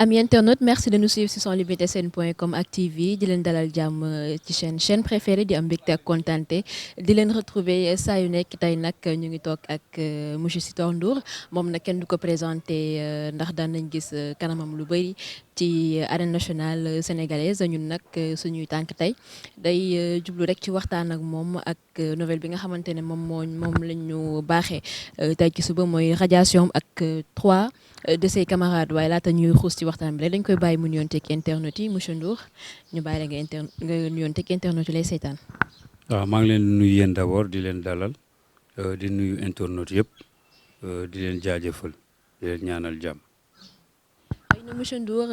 Amis internautes, merci de nous suivre sur sonlimitesn.com ak TV di leen dalal jàmm ci chaîne préférée di am mbégte ak kontaante di leen retrouver saa yu nekk tey nag ñu ngi toog ak monsieur Sitor Ndour moom nag kenn du ko présenté ndax daan nañ gis kanamam lu bëri ci arène nationale sénégalaise ñun nag suñuy tànk tey day jublu rek ci waxtaan ak moom ak nouvelle bi nga xamante ne moom lañ ñu baaxee tey ci suba mooy radiation ak 3 de ses camarades waaye laata ñuy xuus ci waxtaan bi rek dañ koy bàyyi mu nuyoonteeg internet yi monsieur Ndour ñu bàyyi la nga nuyoonteeg internet yi lay seetaan. waaw maa ngi leen di nuyu yéen d'abord di leen dalal di nuyu internet yëpp di leen jaajëfal di leen ñaanal jàmm. xëy na monsieur Ndour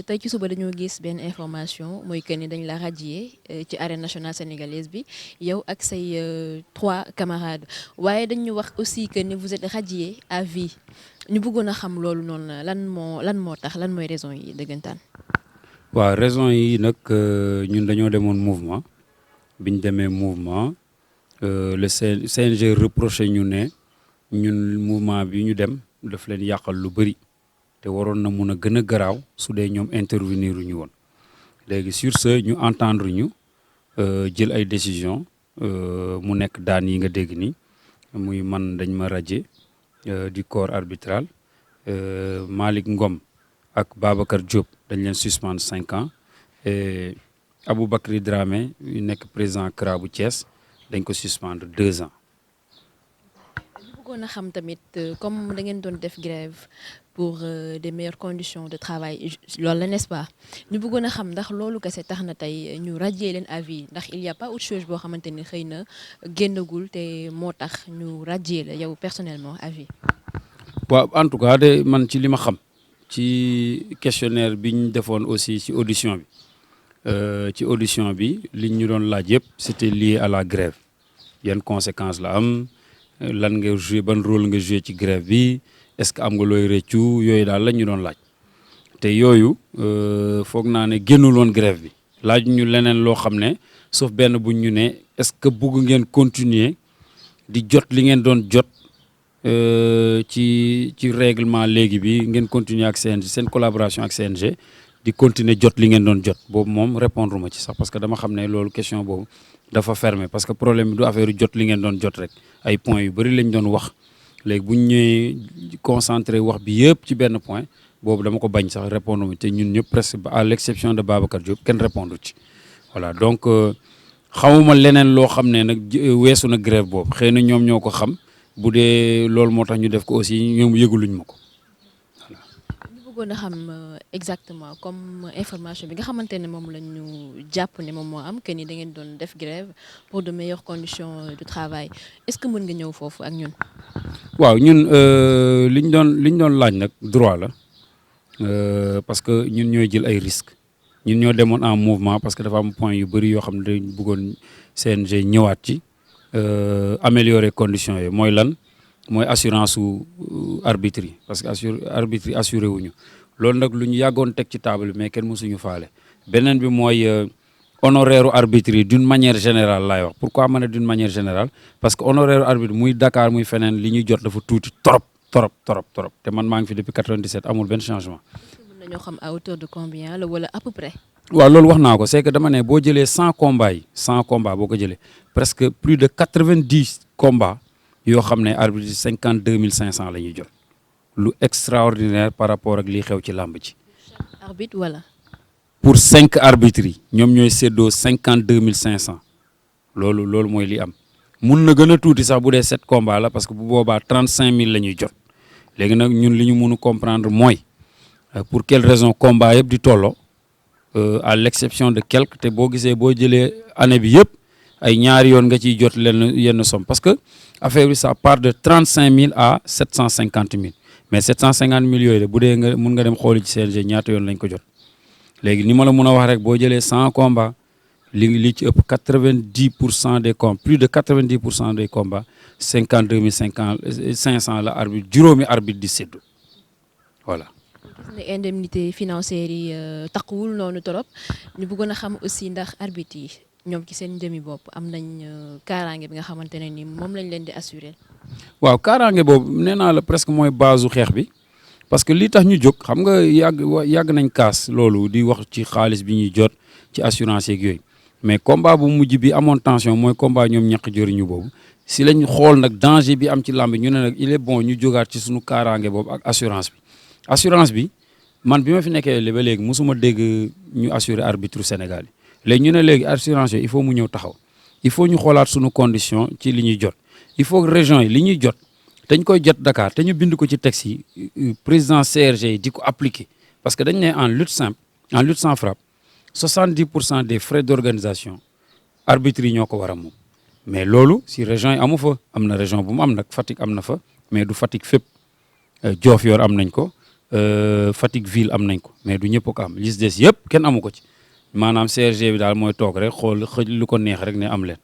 tey ci suba dañoo gis benn information mooy que ni dañ la radier ci arène nationale sénégalaise bi yow ak say 3 camarades waaye dañu wax aussi que ni vous êtes radié à vie. ñu bëggoon a xam loolu noonu lan moo tax lan mooy raison yi dëggantaan. waaw raison yi nag ñun dañoo demoon mouvement bi ñu demee mouvement le CNG reproché ñu ne ñun mouvement bi ñu dem daf leen yàqal lu bëri te waroon na mun a gën a garaaw su dee ñoom intervenir ñu woon léegi sur ce ñu entendre ñu jël ay décision mu nekk daan yi nga dégg ni muy man dañ ma radier du corps arbitral Malick Ngom ak Babacar Diop dañ leen suspendre 5 ans et Aboubacry Dramé yu nekk président CRA bu Thiès dañ ko suspendre 2 ans. ñu bëggoon a xam tamit comme da ngeen doon def grève pour des meilleures conditions de travail loolu la n'est-ce pas ñu bëggoon a xam ndax loolu kese tax na tey ñu radier leen à vie ndax il y a pas autre chose boo xamante ni xëy na génnagul te moo tax ñu radier la yow personnellement à vie. waaw en tout cas de man ci li ma xam ci questionnaire bi ñu defoon aussi ci audition bi li ñu doon laaj yëpp c'était lié à la grève yan conséquences la am lan nga joué ban rôle nga joué ci grève bi est-ce que am nga looy rëccu yooyu daal la ñu doon laaj te yooyu foog naa ne génnul woon grève bi laaj ñu leneen loo xam ne sauf benn buñ ñu ne est-ce que bëgg ngeen continuer di jot li ngeen doon jot ci règlement léegi bi ngeen continuer ak CNG seen collaboration ak CNG di continuer jot li ngeen doon jot boobu moom répondre ma ci sax parce que dama xam ne loolu question boobu dafa fermé parce que problème bi du affaire jot li ngeen doon jot rek ay points yu bëri lañ doon wax léegi bu ñu ñëwee concentré wax bi yëpp ci benn point boobu dama ko bañ sax répondre ma te ñun ñëpp presque à l'exception de Babacar Diop kenn répondre ci voilà donc xamuma leneen loo xam ne nag weesu na grève boobu xëy na ñoom ñoo ko xam. bu dee loolu moo tax ñu def ko aussi ñoom yëguluñ ma ko voilà. ñu bëggoon a xam exactement comme information bi nga xamante ne moom la ñu jàpp ne moom moo am que ni da ngeen doon def grève pour de meilleures conditions de travail est-ce que mën nga ñëw foofu ak ñun. waaw ñun li ñu doon laaj nag droit la parce que ñun ñooy jël ay risques ñun ñoo demoon en mouvement parce que dafa am point yu bëri yoo xam ne dañ bëggoon CNG ñëwaat ci. Améliorer conditions yi mooy lan mooy assurance su arbitre yi parce que arbitre yi assuré wuñu loolu nag lu ñu yàggoon teg ci table mais kenn mësuñu faale beneen bi mooy honoraire u arbitre yi d'une manière générale laay wax pourquoi ma ne d'une manière générale parce que honoraire u arbitre muy Dakar muy feneen li ñuy jot dafa tuuti trop te man maa ngi fi depuis 97 amul benn changement. mën nañoo xam à hauteur de combien la wala à peu près. waaw loolu wax naa ko c'est que dama ne boo jëlee 100 combats yi 100 combats boo ko jëlee presque plus de 90 combats yoo xam ne arbitre 52 500 la ñuy jot lu extraordinaire par rapport ak lii xew ci làmb ci. arbitre wala. pour 5 arbitres yi ñoom ñooy séddoo 52 500 loolu mooy li am mun na gën a tuuti sax bu dee 7 combats la parce que bu boobaa 35 000 la ñuy jot léegi nag ñun li ñu mun a comprendre mooy pour quelle raison combat yëpp di tolloo. À l'exception de quelques te boo gisee boo jëlee année bi yëpp ay ñaari yoon nga ciy jot yenn somme parce que affaire bi ça part de 35 000 à 750 000 mais 750 000 yooyu de bu dee nga mun nga dem xooli ci CNG ñaata yoon lañ ko jot léegi ni ma la mun a wax rek boo jëlee 100 combats li ci ëpp 90% des combats plus de 90% des combats 52 500 la arbitre juróomi arbitre di séddu voilà. gis ne indemnité financière yi takkuwul noonu trop ñu bëggoon a xam aussi ndax arbitre yi ñoom ci seen jëmi bopp am nañ kaaraange bi nga xamante ne ni moom lañ leen di assurer. waaw kaaraange boobu nee naa la presque mooy base u xeex bi parce que li tax ñu jóg xam nga yàgg nañ kaas loolu di wax ci xaalis bi ñuy jot ci assurance yeeg yooyu mais combat bu mujj bi amoon tension mooy combat ñoom ñaq jëriñu boobu si lañ xool nag danger bi am ci làmb ñu ne nag il est bon ñu jógaat ci suñu kaaraange boobu ak assurance bi man bi ma fi nekkee ba léegi mosuma dégg ñu assurer arbitre Sénégal yi léegi ñu ne léegi assurance yooyu il faut mu ñëw taxaw il faut ñu xoolaat suñu condition ci li ñuy jot il faut que région yi li ñuy jot dañ koy jot Dakar te ñu bind ko ci texte yi président CRG yi di ko appliquer parce que dañ ne en lutte simple en lutte sans frappe 70% des frais d'organisation arbitres yi ñoo ko war a moom mais loolu si région yi amu fa am na région bu mu am nag Fatick am na fa mais du Fatick fépp Diofior am nañ ko Fatick ville am nañ ko mais du ñëpp ko am li des yëpp kenn amu ko ci maanaam CRG bi daal mooy toog rek xool xëj lu ko neex rek ne am leen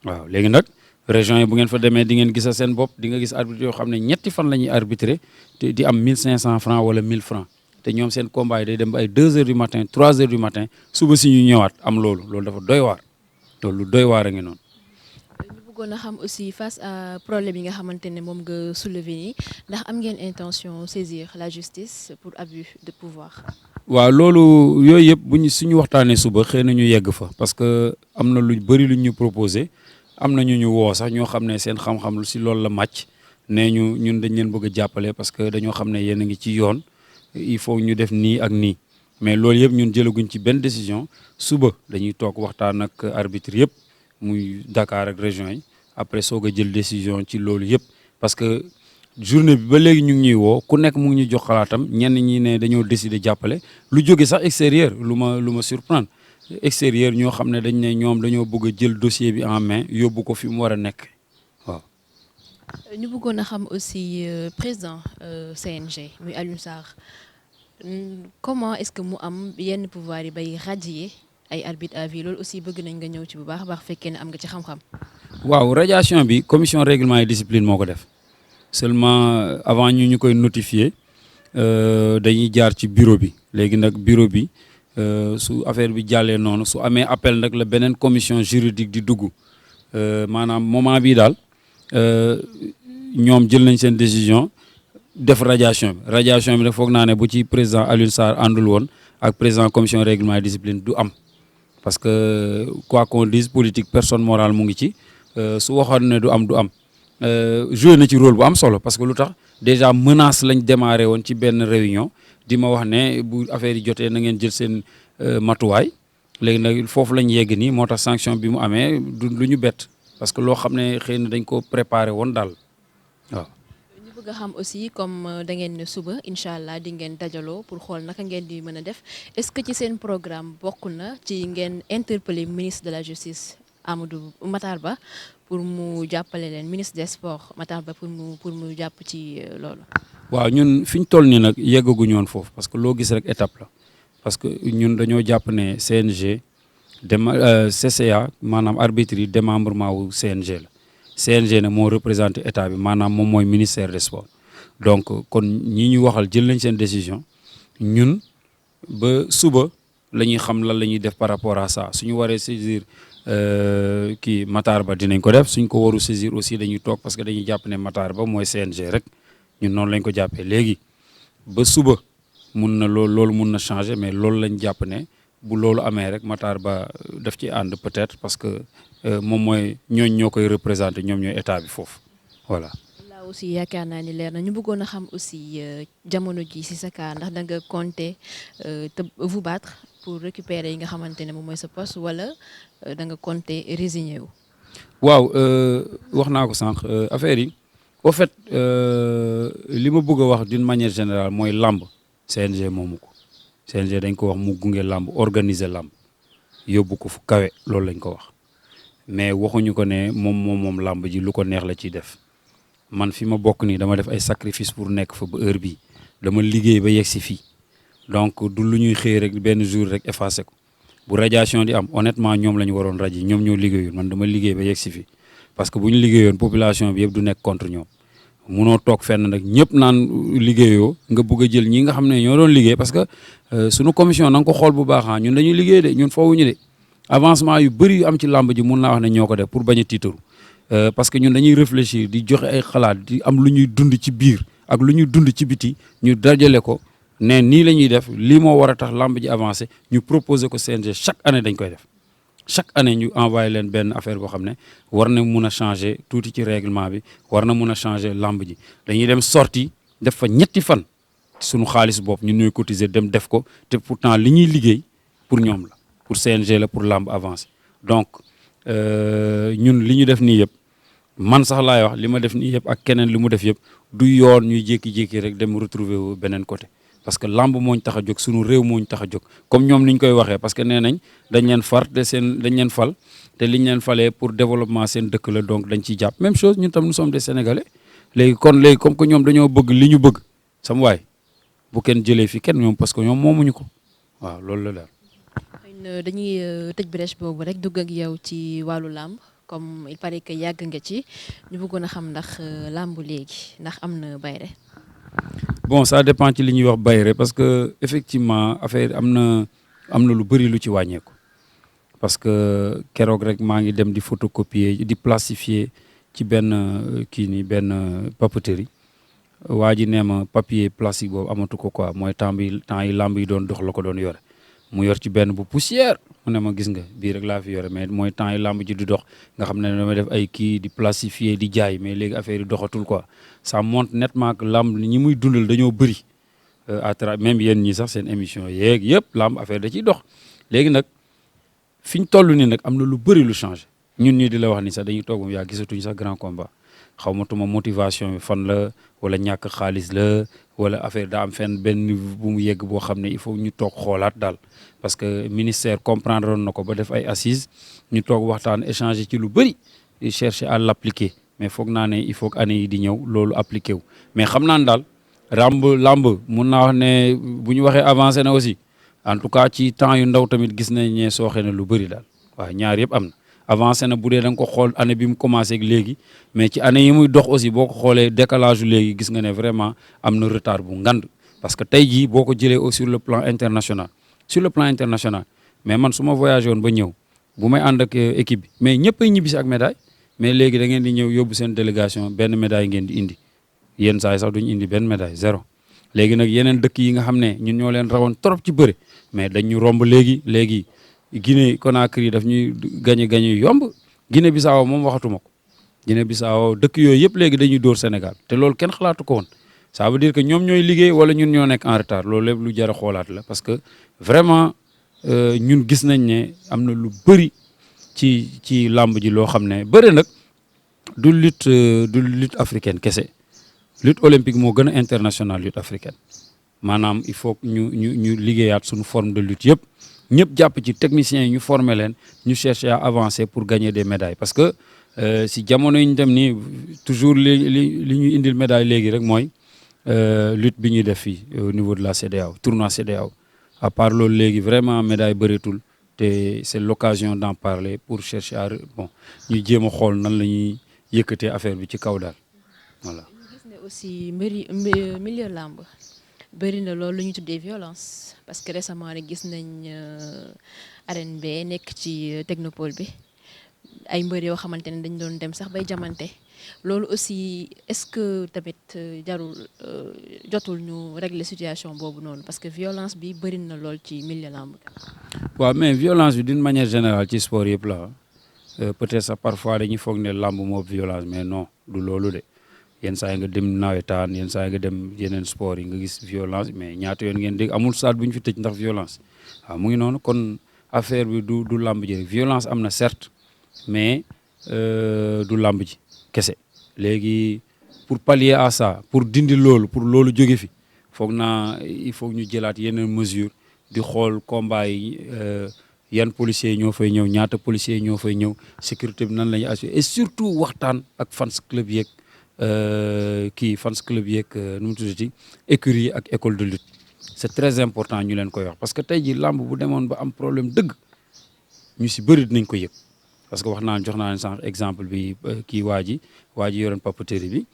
waaw léegi nag région yi bu ngeen fa demee di ngeen gis seen bopp di nga gis arbitre yoo xam ne ñetti fan la ñuy arbitrer te di am 1500 francs wala 1000 francs te ñoom seen combat yi day dem ba ay 2 heures du matin 3 heures du matin suba si ñu ñëwaat am loolu dafa doy waar loolu doy waar a ngi noonu. ñu bëggoon a xam aussi face à problème yi nga xamante ne moom nga soulever nii ndax am ngeen intention saisir la justice pour abus de pouvoir. waaw loolu yooyu yëpp bu ñu suñu waxtaanee suba xëy na ñu yegg fa parce que am na lu bëri lu ñu proposé am na ñu woo sax ñoo xam ne seen xam-xam si loolu la màcc nee ñu ñun dañ leen bëgg a jàppale parce que dañoo xam ne yéen a ngi ci yoon il faut ñu def nii ak nii mais loolu yëpp ñun jëlaguñ ci benn décision suba dañuy toog waxtaan ak arbitre yëpp muy Dakar ak région yi après soog a jël décision ci loolu yëpp parce que journée bi ba léegi ñu ngi ñuy woo ku nekk mu ngi ñuy jox xalaatam ñenn ñi ne dañoo décider jàppale lu jóge sax extérieur lu ma surprendre extérieur ñoo xam ne dañ ne ñoom dañoo bëgg a jël dossier bi en main yóbbu ko fi mu war a nekk waaw. ñu bëggoon a xam aussi président CNG muy Alioune Sarr comment est-ce que mu am yenn pouvoir yi bay radier ay arbitres à vie loolu aussi bëgg nañ nga ñëw ci bu baax a baax fekkee ne am nga ci xam-xam. waaw radiation bi commission règlement et discipline moo ko def seulement avant ñu koy notifier dañuy jaar ci bureau bi léegi nag bureau bi su affaire bi jàllee noonu su amee appel nag la beneen commission juridique di dugg maanaam moment bii daal ñoom jël nañ seen décision def radiation bi nag foog naa ne bu ci président Alioune Sarr àndul woon ak président commission règlement et discipline du am parce que quoi qu'on dise politique personne morale mu ngi ci su waxoon ne du am joué na ci rôle bu am solo parce que lu tax déjà menace lañ démarré woon ci benn réunion di ma wax ne bu affaire yi jotee na ngeen jël seen matuwaay léegi nag foofu lañ yegg nii moo tax sanction bi mu amee du lu ñu bett parce que loo xam ne xëy na dañ ko préparé woon daal waaw. ñu bëgg a xam aussi comme da ngeen ne suba incha allah di ngeen dajaloo pour xool naka ngeen di mën a def est-ce que ci seen programme bokk na ci ngeen interpeller ministre de la justice Amadou Matar Ba pour mu jàppale leen ministre des sports Matar Ba pour mu jàpp ci loolu. waaw ñun fi ñu toll nii nag yeggaguñu woon foofu parce que loo gis rek étape la parce que ñun dañoo jàpp ne CNG CCA maanaam arbitre yi démembrement wu CNG la CNG ne moo représenté état bi maanaam moom mooy ministère des sports donc kon ñi ñu waxal jël nañ seen décision ñun ba suba la ñuy xam lan la ñuy def par rapport à ça suñu waree saisir kii Matar Ba dinañ ko def suñ ko waru saisir aussi dañuy toog parce que dañuy jàpp ne Matar Ba mooy CNG rek ñun noonu lañ ko jàppee léegi ba suba mun na loolu mun na changer mais loolu lañ jàpp ne bu loolu amee rek Matar Ba daf ci ànd peut-être parce que moom mooy ñoo koy représenter ñoom ñooy état bi foofu voilà. là aussi yaakaar naa ni leer na ñu bëggoon a xam aussi jamono ji si sa cas ndax da nga compter te vous battre pour récupérer yi nga xamante ne moom mooy sa poste wala da nga compter résigner wu. waaw wax naa ko sànq affaire yi au fait li ma bëgg a wax d'une manière générale mooy làmb CNG moomu ko CNG dañ ko wax mu gunge làmb organiser làmb yóbbu ko fu kawe loolu lañ ko wax mais waxuñu ko ne moom làmb ji lu ko neex la ciy def man fi ma bokk nii dama def ay sacrifice pour nekk fa ba heure bii dama liggéey ba yegg si fii donc du lu ñuy xëy rek benn jour rek effacé ko bu radiation di am honnêtement ñoom la ñu waroon raji ñoom ñoo liggéeyoon man dama liggéey ba yegg si fii parce que bu ñu liggéeyoon population bi yëpp du nekk contre ñoom munoo toog fenn nag ñëpp naan liggéeyoo nga bëgg a jël ñi nga xam ne ñoo doon liggéey parce que suñu commission na nga ko xool bu baax ñun dañuy liggéey de ñun foowuñu de avancement yu bëri yu am ci làmb ji mun naa wax ne ñoo ko def pour bañ a tiitaru parce que ñun dañuy réfléchir di joxe ay xalaat di am lu ñuy dund ci biir ak lu ñu dund ci biti ñu dajale ko ne nii la ñuy def lii moo war a tax lamb ji avancé ñu proposer ko CNG chaque année dañ koy def chaque année ñu envoyé leen benn affaire boo xam ne war na mun a changer tuuti ci règlement bi war na mun a changer lamb ji dañuy dem sorti def fa ñetti fan suñu xaalis bopp ñun ñooy cotiser dem def ko te pourtant li ñuy liggéey pour ñoom la pour CNG la pour lamb avancé donc ñun li ñu def nii yëpp man sax laay wax li ma def nii yëpp ak keneen li mu def yëpp du yoon ñuy jékki-jékki rek dem retrouver wu beneen côté parce que lamb moo ñu tax a jóg sunu réew moo ñu tax a jóg comme ñoom ni ñu koy waxee parce que nee nañ dañ leen far te dañ leen fal te liñ leen falee pour développement seen dëkk la donc dañ ciy jàpp même chose ñun tam nous sommes des sénégalais léegi comme que ñoom dañoo bëgg li ñu bëgg sam waay bu kenn jëlee fi kenn ñoom parce que ñoom moomuñu ko waaw loolu la daal. xëy na dañuy tëj brèche boobu rek dugg ak yow ci wàllu làmb comme il paraît que yàgg nga ci ñu bëggoon a xam ndax làmb léegi ndax am na bayre. bon ça dépend ci li ñuy wax bayre parce que effectivement affaire am na lu bëri lu ci wàññeeku parce que keroog rek maa ngi dem di photocopier di plastifier ci benn kii nii benn papeterie waa ji nee ma papier plastique boobu amatu ko quoi mooy temps yi lamb yi doon dox la ko doon yore mu yor ci benn bu poussière mu ne ma gis nga bii rek laa fi yore mais mooy temps yi lamb ji di dox nga xam ne damay def ay kii di plastifier di jaay mais léegi affaire yi doxatul quoi ça montre nettement que lamb ñi muy dundal dañoo bëri à travers même yéen ñi sax seen émission yeeg yëpp lamb affaire da ciy dox léegi nag fi ñu toll nii nag am na lu bëri lu changé ñun ñii di la wax ni sax dañuy toog moom yaa gisatuñ sax grand combat xaw ma tuma motivation bi fan la wala ñàkk xaalis la wala affaire daa am fenn benn bu mu yegg boo xam ne il faut ñu toog xoolaat daal parce que ministère comprendre na ko ba def ay assises ñu toog waxtaan échanger ci lu bëri di chercher à l'appliquer mais foog naa ne il faut que année yi di ñëw loolu appliqué wu mais xam naa ne daal lamb mun naa wax ne bu ñu waxee avancé na aussi en tout cas ci temps yu ndaw tamit gis nañ ne sooxe na lu bëri daal waaw ñaar yëpp am na avancé na bu dee da nga ko xool année bi mu commencé ak léegi mais ci année yi muy dox aussi boo ko xoolee décalage léegi gis nga ne vraiment am na retard bu ngand parce que tey jii boo ko jëlee sur le plan international mais man su ma voyagé woon ba ñëw bu may ànd ak équipe bi mais ñëpp ay ñibbisi ak médaille mais léegi da ngeen di ñëw yóbbu seen délégation benn médaille ngeen di indi yenn saa yi sax duñu indi benn médaille zéro léegi nag yeneen dëkk yi nga xam ne ñun ñoo leen rawoon trop ci bëre mais dañ ñu romb léegi Guinée Conakry daf ñuy gagné yomb Guinée Bissau moom waxatuma ko Guinée Bissau dëkk yooyu yëpp léegi dañuy dóor Sénégal te loolu kenn xalaatu ko woon ça veut dire que ñoom ñooy liggéey wala ñun ñoo nekk en retard loolu lépp lu jar a xoolaat la parce que vraiment ñun gis nañ ne am na lu bëri ci làmb ji loo xam ne bëri nag du lutte africaine kese lutte olympique moo gën a international lutte africaine maanaam il faut ñu liggéeyaat suñu forme de lutte yëpp ñëpp jàpp ci techniciens yi ñu former leen ñu chercher à avancer pour gagner des médailles parce que si jamono yi ñu dem nii toujours li ñuy indil médaille léegi rek mooy lutte bi ñuy def fii au niveau de la CEDEAO tournoi CEDEAO à part loolu léegi vraiment médaille bëreetul te c'est l'occasion d'en parler pour chercher à ñu jéem a xool nan la ñuy yëkkatee affaire bi ci kaw daal voilà. gis ne aussi milieu làmb bëri na loolu lu ñu tuddee violence parce que récemment rek gis nañ arène bi nekk ci technopole bi ay mbër yoo xamante ne dañ doon dem sax bay jamante loolu aussi est-ce que tamit jotul ñu régler situation boobu noonu parce que violence bi bëri na lool ci milieu làmb. waaw mais violence bi d'une manière générale ci sport yëpp la peut-être sax parfois dañuy foog ne làmb moo violence mais non du loolu de. yenn saa yi nga dem nawetaan yenn saa yi nga dem yeneen sport yi nga gis violence mais ñaata yoon ngeen dégg amul stade bu ñu fi tëj ndax violence waaw mu ngi noonu kon affaire bi du làmb ji rek violence am na certes mais du làmb ji kese léegi pour pallier à ça pour dindi loolu pour loolu jóge fi foog naa il faut ñu jëlaat yeneen mesure di xool combat yi yan policiers yi ñoo fay ñëw ñaata policiers yi ñoo fay ñëw sécurité bi nan la ñuy assurer et surtout waxtaan ak fans club yeeg fans club yeeg nu mu tuddati écurie ak école de lutte c'est très important ñu leen koy wax parce que tey ji làmb bu demoon ba am problème dëgg ñu si bëri dinañ ko yëg parce que jox naa leen sànq exemple bi kii waa ji yoroon papeterie bi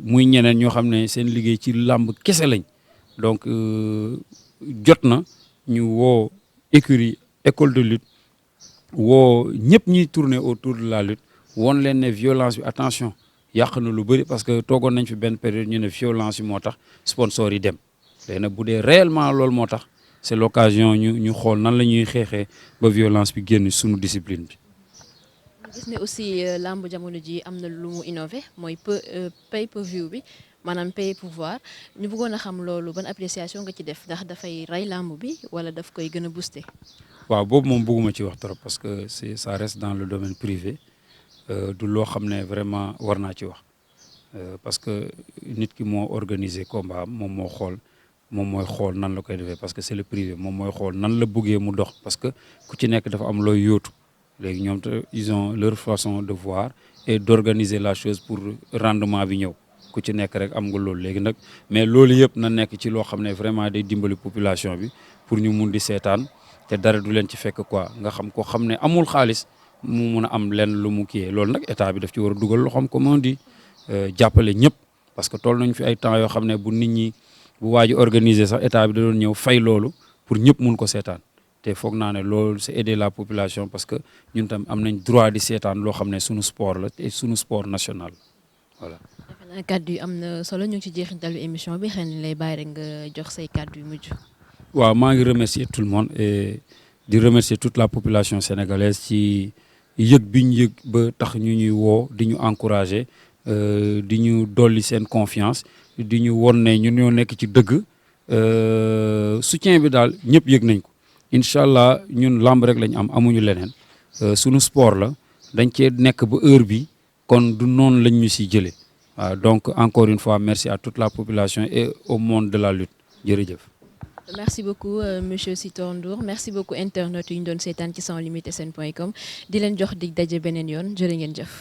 muy ñeneen ñoo xam ne seen liggéey ci làmb kese lañ donc jot na ñu woo écurie école de lutte woo ñëpp ñuy tourner autour de la lutte woon leen ne violence bi attention yàq na lu bëri parce que toogoon nañ fi benn période ñu ne violence yi moo tax sponsor yi dem léegi nag bu dee réellement loolu moo tax c'est l'occasion ñu xool nan la ñuy xeexee ba violence bi génn suñu discipline bi. gis ne aussi lamb jamono ji am na lu mu innové mooy pay per view bi maanaam pay pour voir ñu bëggoon a xam loolu ban appréciation nga ci def ndax dafay rey lamb bi wala daf koy gën a booster. waaw boobu moom bëgguma ci wax trop parce que ça reste dans le domaine privé du loo xam ne vraiment war naa ci wax parce que nit ki moo organiser combat am moom mooy xool nan la koy defee parce que c'est le privé moom mooy xool nan la bëggee mu dox parce que ku ci nekk dafa am looy yóotu léegi ñoom te ils ont leur façon de voir et d'organiser la chose pour rendement bi ñëw ku ci nekk rek am nga loolu léegi nag mais loolu yëpp na nekk ci loo xam ne vraiment day dimbali population bi pour ñu mun di seetaan te dara du leen ci fekk quoi nga xam ko xam ne amul xaalis mu mun a am lenn lu mu kiyee loolu nag état bi daf ci war a dugal loo xam comment di jàppale ñëpp parce que toll nañ fi ay temps yoo xam ne bu nit ñi bu waaj organiser sax état bi da doon ñëw fay loolu pour ñëpp mun ko seetaan te foog naa ne loolu c'est aider la population parce que ñun tam am nañ droit di seetaan loo xam ne sunu sport la te sunu sport national voilà. defe naa kàddu yi am na solo ñu ngi ci jeexintalu émission bi xëy na lay bàyyi rek nga jox say kàddu yu mujj. waaw maa ngi remercier tout le monde et di remercier toute la population sénégalaise ci yëg bi ñu yëg ba tax ñu ñuy woo di ñu encourager di ñu dolli seen confiance di ñu won ne ñun ñoo nekk ci dëgg soutien bi daal ñëpp yëg nañ ko incha allah ñun lamb rek lañ am amuñu leneen sunu sport la dañ cee nekk ba heure bi kon du noonu lañ ñu si jëlee waaw donc encore une fois merci à toute la population et au monde de la lutte jërëjëf. merci beaucoup monsieur Sitor Ndour merci beaucoup internautes yu ñu doon seetaan ci sans limite sn.com di leen jox dig daje beneen yoon jërë ngeen jëf.